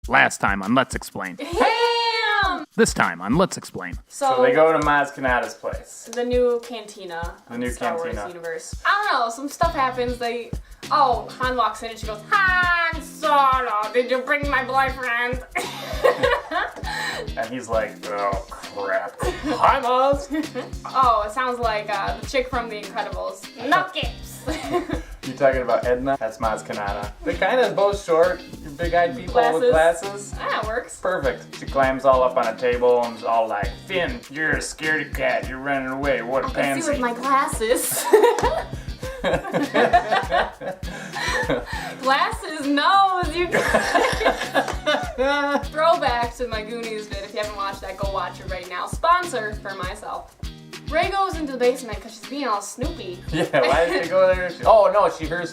Last time on Let's Explain. Damn! This time on Let's Explain. So they go to Maz Kanata's place. The new cantina. The new Star cantina. Wars universe. I don't know, some stuff happens. Han walks in and she goes, Han Solo, did you bring my boyfriend? And he's like, oh crap. Hi, Maz! Oh, it sounds like the chick from The Incredibles. Nuggets! You talking about Edna? That's Maz Kanata. They're kind of both short, big-eyed people with glasses. Ah, it works. Perfect. She climbs all up on a table and is all like, Finn, you're a scaredy cat. You're running away. What a I can see pansy. with my glasses. Glasses, nose, you Throwback to my Goonies vid. If you haven't watched that, go watch it right now. Sponsor for myself. Ray goes into the basement because she's being all snoopy. Yeah, why did she go there? Oh no, she hears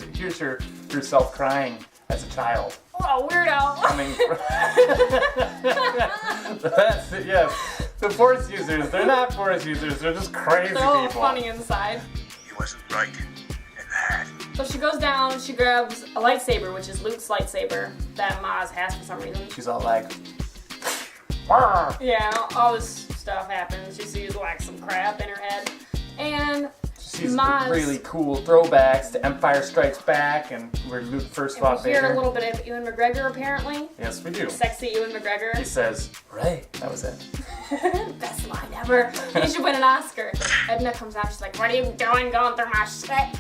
herself crying as a child. What a weirdo. Coming That's it, yes. The Force users, they're not Force users, they're just crazy They're all people. funny inside. He wasn't right in that. So she goes down, she grabs a lightsaber, which is Luke's lightsaber that Maz has for some reason. She's all like, "Arr!" Yeah, all this stuff happens. She sees like some crap in her head. And She's Maz, really cool throwbacks to Empire Strikes Back and where Luke first and fought we hear Vader. a little bit of Ewan McGregor apparently. Yes, we do. Sexy Ewan McGregor. He says, Ray, that was it. Best line ever. He should win an Oscar. Edna comes out, she's like, what are you doing going through my shit?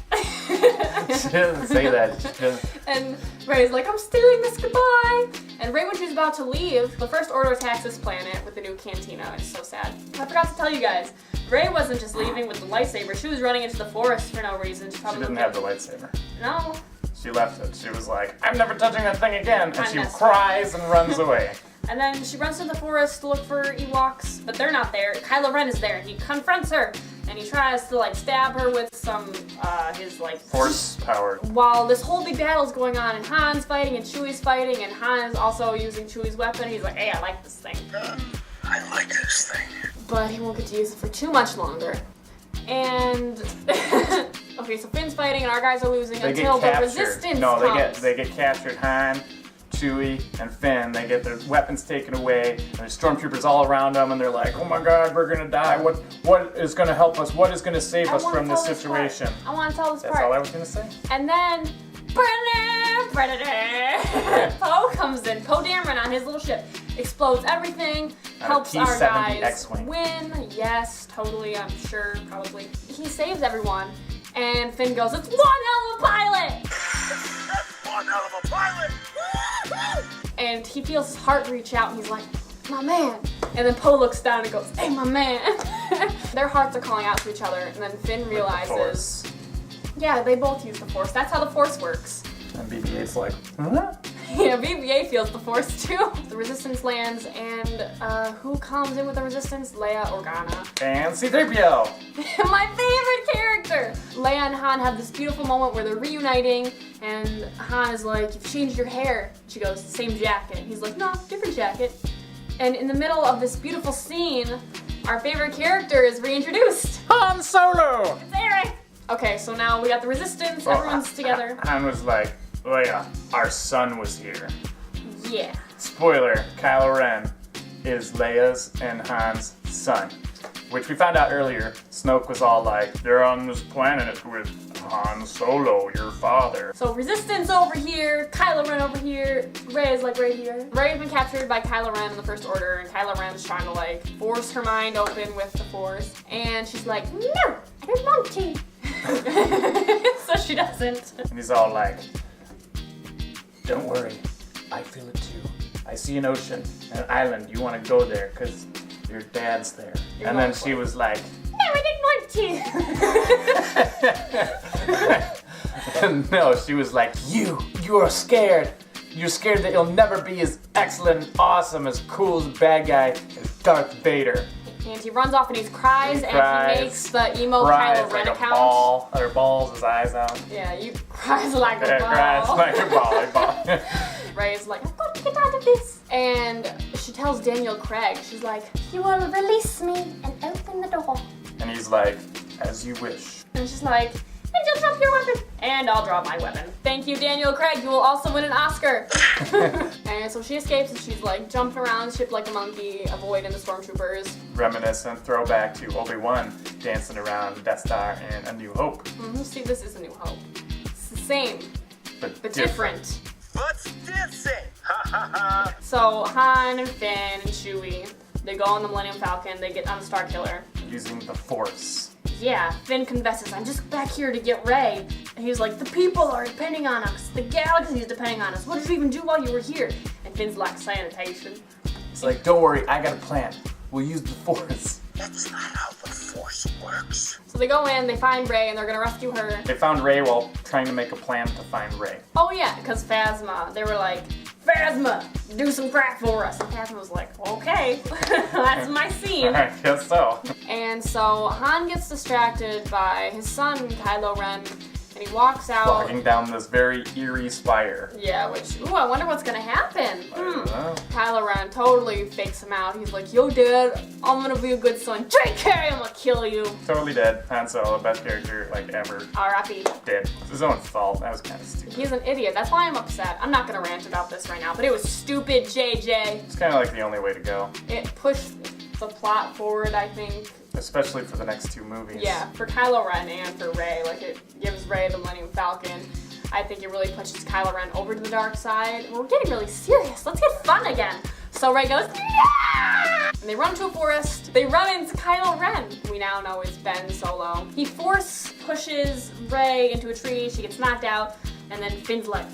She doesn't say that. She doesn't. And Ray's like, I'm stealing this, goodbye. And right when she's about to leave, the First Order attacks this planet with the new cantina. It's so sad. I forgot to tell you guys, Ray wasn't just leaving with the lightsaber. She was running into the forest for no reason. She Didn't have the lightsaber. No. She left it. She was like, I'm never touching that thing again. And she messed cries and runs away. And then she runs to the forest to look for Ewoks, but they're not there. Kylo Ren is there, and he confronts her, and he tries to like stab her with some his like Force power. While this whole big battle's going on, and Han's fighting, and Chewie's fighting, and Han's also using Chewie's weapon. He's like, hey, I like this thing. I like this thing. But he won't get to use it for too much longer. And okay, so Finn's fighting, and our guys are losing They until get the captured. resistance No, comes. they get captured. Han, Chewie, and Finn. They get their weapons taken away, and there's stormtroopers all around them, and they're like, "Oh my God, we're gonna die! What is gonna help us? What is gonna save us from this situation?" I want to tell this That's part. all I was gonna say. And then Predator Poe comes in. Poe Dameron on his little ship explodes everything, helps our T-70 guys X-Wing. win. Yes, totally. I'm sure, probably. He saves everyone, and Finn goes, "It's one hell of a pilot!" One hell of a pilot! And he feels his heart reach out, and he's like, "My man." And then Poe looks down and goes, "Hey, my man." Their hearts are calling out to each other, and then Finn realizes, yeah, they both use the Force. That's how the Force works. And BB-8's like, huh? Yeah, BB-8 feels the Force too. The Resistance lands, and who comes in with the Resistance? Leia Organa. And C-3PO. My favorite character! Leia and Han have this beautiful moment where they're reuniting, and Han is like, "You've changed your hair." She goes, "Same jacket." He's like, "No, different jacket." And in the middle of this beautiful scene, our favorite character is reintroduced. Han Solo! It's Eric! Okay, so now we got the Resistance, everyone's together. Han was like, Leia, our son was here. Yeah. Spoiler, Kylo Ren is Leia's and Han's son. Which we found out earlier, Snoke was all like, they're on this planet with Han Solo, your father. So Resistance over here, Kylo Ren over here, Rey is like right here. Rey's been captured by Kylo Ren in the First Order, and Kylo Ren's trying to like force her mind open with the Force. And she's like, "No, I don't want to." So she doesn't. And he's all like, don't worry, I feel it too. I see an ocean, an island, you want to go there because your dad's there. You're and then welcome. she was like, No, I didn't want to. no, she was like, you are scared. You're scared that you'll never be as excellent, awesome, as cool as a bad guy as Darth Vader. And he runs off and he cries, and cries, he makes the emo Cries Kylo Ren like account. a ball, or balls his eyes out. Yeah, you cries like a ball. Cries like a ball. Rey's like, "I've got to get out of this." And she tells Daniel Craig, she's like, "You will release me and open the door." And he's like, as you wish. And she's like, "And you'll drop your weapon. And I'll draw my weapon. Thank you, Daniel Craig. You will also win an Oscar. And so she escapes and she's like jumping around the ship like a monkey, avoiding the stormtroopers. Reminiscent throwback to Obi-Wan dancing around Death Star in A New Hope. See, this is A New Hope. It's the same, but different. What's this? Ha ha ha. So Han and Finn and Chewie, they go on the Millennium Falcon, they get on the Starkiller. Using the Force. Yeah, Finn confesses, I'm just back here to get Rey. And he's like, the people are depending on us. The galaxy is depending on us. What did you even do while you were here? And Finn's like, sanitation. It's like, don't worry, I got a plan. We'll use the Force. That's not how the Force works. So they go in, they find Rey, and they're gonna rescue her. They found Rey while trying to make a plan to find Rey. Oh yeah, because Phasma, they were like, Phasma, do some crack for us. And Phasma was like, okay, that's my scene. I guess so. And so Han gets distracted by his son, Kylo Ren, and he walks out. Walking down this very eerie spire. Yeah, which, ooh, I wonder what's gonna happen. I don't know. Kylo Ren totally fakes him out. He's like, yo, Dad, I'm gonna be a good son. JK, I'm gonna kill you. Totally dead. Han Solo, best character like ever. R.I.P. Dead. It's his own fault. That was kind of stupid. He's an idiot. That's why I'm upset. I'm not gonna rant about this right now, but it was stupid, JJ. It's kind of like the only way to go. It pushed the plot forward, I think. Especially for the next two movies. Yeah, for Kylo Ren and for Rey. Like, it gives Rey the Millennium Falcon. I think it really pushes Kylo Ren over to the dark side. We're getting really serious. Let's get fun again. So Rey goes, yeah! And they run to a forest. They run into Kylo Ren. We now know it's Ben Solo. He force pushes Rey into a tree. She gets knocked out. And then Finn's like,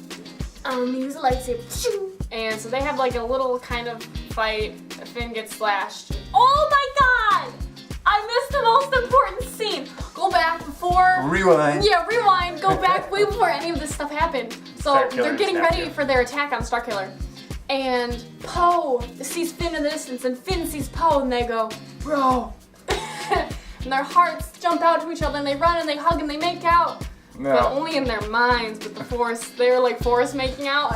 use a lightsaber. And so they have like a little kind of fight. Finn gets slashed. Oh my god! I missed the most important scene. Go back before. Rewind. Yeah, rewind. Go back way before any of this stuff happened. So Starkiller they're getting snapped ready you. for their attack on Starkiller. And Poe sees Finn in the distance, and Finn sees Poe, and they go, bro. And their hearts jump out to each other, and they run, and they hug, and they make out. No. But only in their minds, with the Force. They were like Force making out.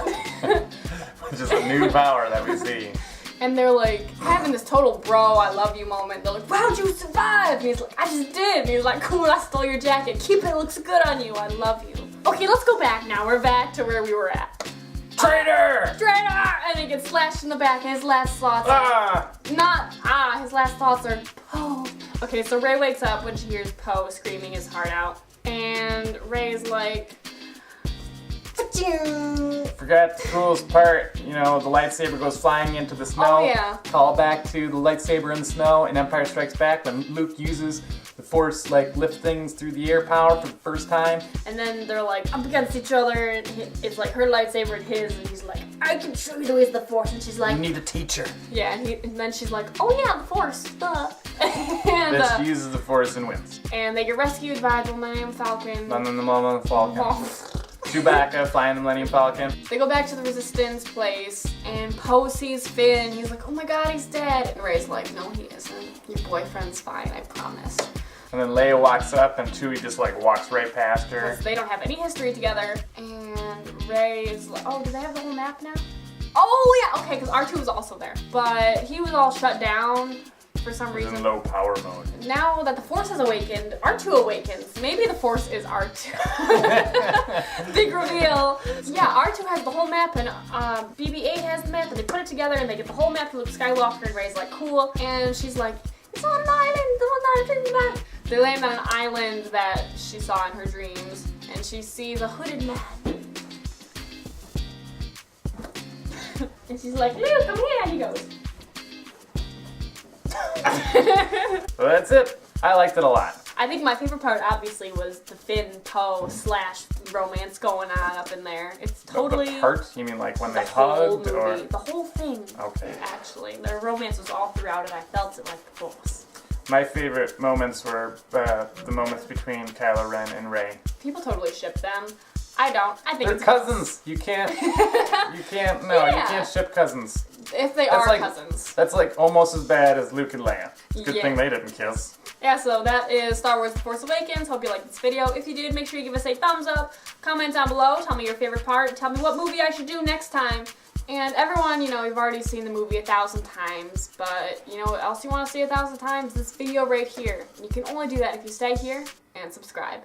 Which is a new power that we see. And they're like having this total bro, I love you moment. They're like, how'd you survive? And he's like, I just did. And he's like, cool, I stole your jacket. Keep it, it looks good on you. I love you. Okay, let's go back now. We're back to where we were at. Traitor! Traitor! And he gets slashed in the back, and his last thoughts are, his last thoughts are, Poe. Okay, so Rey wakes up when she hears Poe screaming his heart out. And Rey's like, Forgot the coolest part, you know, the lightsaber goes flying into the snow. Oh, yeah. Call back to the lightsaber in the snow in Empire Strikes Back when Luke uses the Force, like, lift things through the air power for the first time. And then they're like up against each other, and it's like her lightsaber and his, and he's like, I can show you the ways of the Force, and she's like, You need a teacher. yeah, and then she's like, oh yeah, the Force, duh. And, Then she uses the Force and wins. and they get rescued by the Millennium Falcon. Millennium Falcon. Chewbacca flying the Millennium Falcon. They go back to the Resistance place, and Poe sees Finn, and he's like, oh my god, he's dead. And Rey's like, no, he isn't. Your boyfriend's fine, I promise. And then Leia walks up and Chewie just like walks right past her. Because they don't have any history together. And Rey is like, oh, do they have the whole map now? Oh yeah, okay, because R2 was also there. But he was all shut down for some He's reason. in low power mode. Now that the Force has awakened, R2 awakens. Maybe the Force is R2. Big reveal. Yeah, R2 has the whole map, and BB-8 has the map, and they put it together, and they get the whole map to Luke Skywalker, and Rey's like, cool. And she's like, it's on an island, the one that I'm dreaming about. They land on an island that she saw in her dreams, and she sees a hooded man. And she's like, Luke, come here, and he goes. So that's it. I liked it a lot. I think my favorite part, obviously, was the Finn-Poe / romance going on up in there. It's totally The part? You mean like when the they whole hugged movie, or? the whole thing. Okay. Actually, their romance was all throughout it. I felt it like the Force. My favorite moments were the moments between Kylo Ren and Rey. People totally ship them. I don't. I think They're it's cousins. You can't ship cousins. if they That's are like- cousins. That's like almost as bad as Luke and Leia. It's a good Yeah. thing they didn't kiss. Yeah, so that is Star Wars The Force Awakens. Hope you liked this video. If you did, make sure you give us a thumbs up. Comment down below. Tell me your favorite part. Tell me what movie I should do next time. And everyone, you know, you've already seen the movie 1,000 times, but you know what else you want to see 1,000 times? This video right here. You can only do that if you stay here and subscribe.